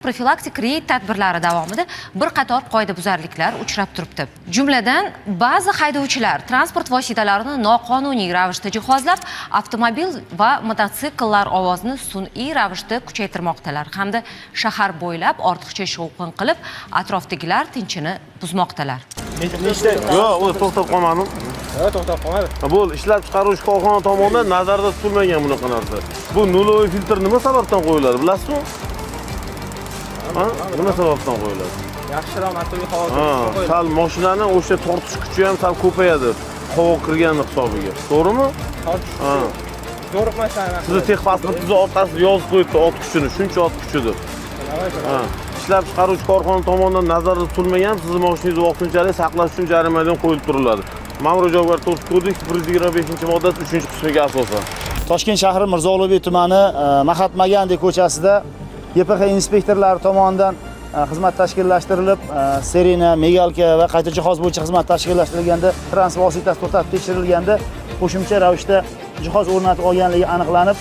Profilaktik reyd tadbirlari davomida bir qator qoidabuzarliklar uchrab turibdi. Jumladan, ba'zi haydovchilar transport vositalarini noqonuniy ravishda jihozlab, avtomobil va mototsikllar ovozini sun'iy ravishda kuchaytirmoqdalar hamda shahar bo'ylab ortiqcha shovqin qilib, atrofdagilar tinchini buzmoqdalar. Yo'q, o'zi to'xtab qolmadim. Ha, to'xtab qolmadi. Bu ishlab chiqaruvchi korxona tomonidan nazarda tutilmagan bunaqa narsa. Bu nuloviy filtr nima sababdan qo'yiladi, bilasizmi? Nima sababdan qo'yiladi? Yaxshiroq motorli havo qo'yiladi. Sal mashinaning o'sha tortish kuchi ham sal ko'payadi. Havo kirgani hisobiga. To'g'rimi? Zo'riqmas ana. Sizni texpasportingiz orqasida yozib qo'yibdi ot kuchini, shuncha ot kuchidir. Ishlab chiqaruvchi korxona tomonidan nazarda tutilmagan sizni mashinangizni vaqtinchalik saqlash uchun jarimadan qo'yilib turiladi. Ma'muriy javobgar to'g'risida kodeks 125-moddasi 3-qismiga asosan. Toshkent shahri Mirzo Ulug'bek tumani Mahatma Gandi ko'chasida YPX inspektorlari tomonidan xizmat tashkillashtirilib, sirena, migalka va qayta jihoz bo'yicha xizmat tashkillashtirilganda, transport vositasi to'xtatib tekshirilganda qo'shimcha ravishda jihoz o'rnatib olganligi aniqlanib,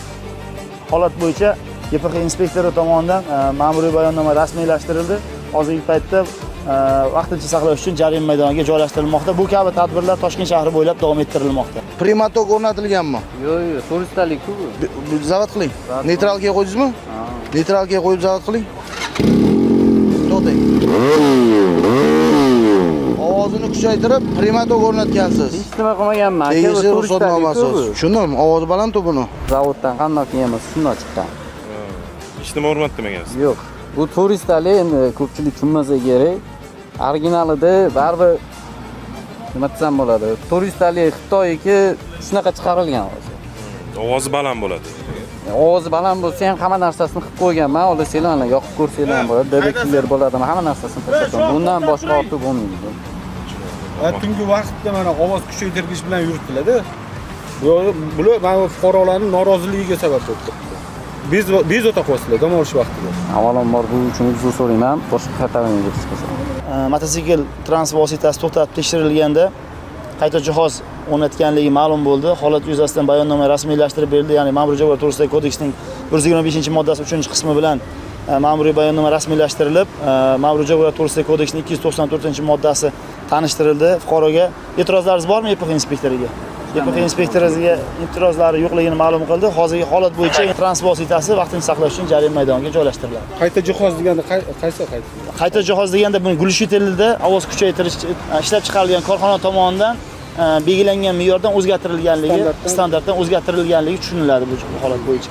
holat bo'yicha YPX inspektori tomonidan ma'muriy bayonnoma rasmiylashtirildi. Hozirgi paytda vaqtincha saqlash uchun jarima maydoniga joylashtirilmoqda. Bu kabi tadbirlar Toshkent shahri bo'ylab davom ettirilmoqda. Primatok o'rnatilganmi? Yo'q, turistalik-ku bu. Zavod qiling. Neytralga qo'ydingizmi? Neytralga qo'yib zavod qiling. To'xtang. Ovozini kuchaytirib, primatok o'rnatgansiz. Hech nima qilmaganman. Tegishli ruxsatnomasiz. Tushundim, ovozi baland-ku buni. Zavoddan qandoq kelmas, shundoq chiqqan. Hech nima o'rnatmagansiz. Yo'q. Bu turistalik endi ko'pchilik tushunmasa kerak. Originalida baribir nima desam bo'ladi? Turistalik Xitoyniki shunaqa chiqarilgan o'zi. Ovozi baland bo'ladi. Ovozi baland bo'lsa ham hamma narsasini qilib qo'yganman. Olasizlar, yoqib ko'rsanglar bo'ladi. Dedektivlar bo'ladimi? Hamma narsasini ko'rsataman. Bundan boshqa ortiq bo'lmaydi. Tungi vaqtda mana ovoz kuchaytirgich bilan yuritilar-da. Bular mana fuqarolarning noroziligiga sabab bo'ldi. Bezovta qilasizlar dam olish vaqtida. Avvalambor bu uchun uzr so'rayman. Boshqa xatarlarga chiqsa. Mototsikl transport vositasi to'xtatib tekshirilganda qayta jihoz o'rnatganligi ma'lum bo'ldi. Holat yuzasidan bayonnoma rasmiylashtirib berildi. Ya'ni Ma'muriy javobgar to'g'risidagi kodeksning 125-moddasi 3-qismi bilan ma'muriy bayonnoma rasmiylashtirilib, Ma'muriy javobgar to'g'risidagi kodeksning 294-moddasi tanishtirildi. Fuqaroga e'tirozlaringiz bormi YPX inspektoriga? YPX inspektoriga e'tirozlari yo'qligini ma'lum qildi. Hozirgi holat bo'yicha transport vositasi vaqtincha saqlash uchun jarima maydoniga joylashtiriladi. Qayta jihoz deganda qaysi qayta? Qayta jihoz deganda buni glishitelida ovoz kuchaytirish ishlab chiqarilgan korxona tomonidan belgilangan me'yordan o'zgartirilganligi, standartdan o'zgartirilganligi tushuniladi bu holat bo'yicha.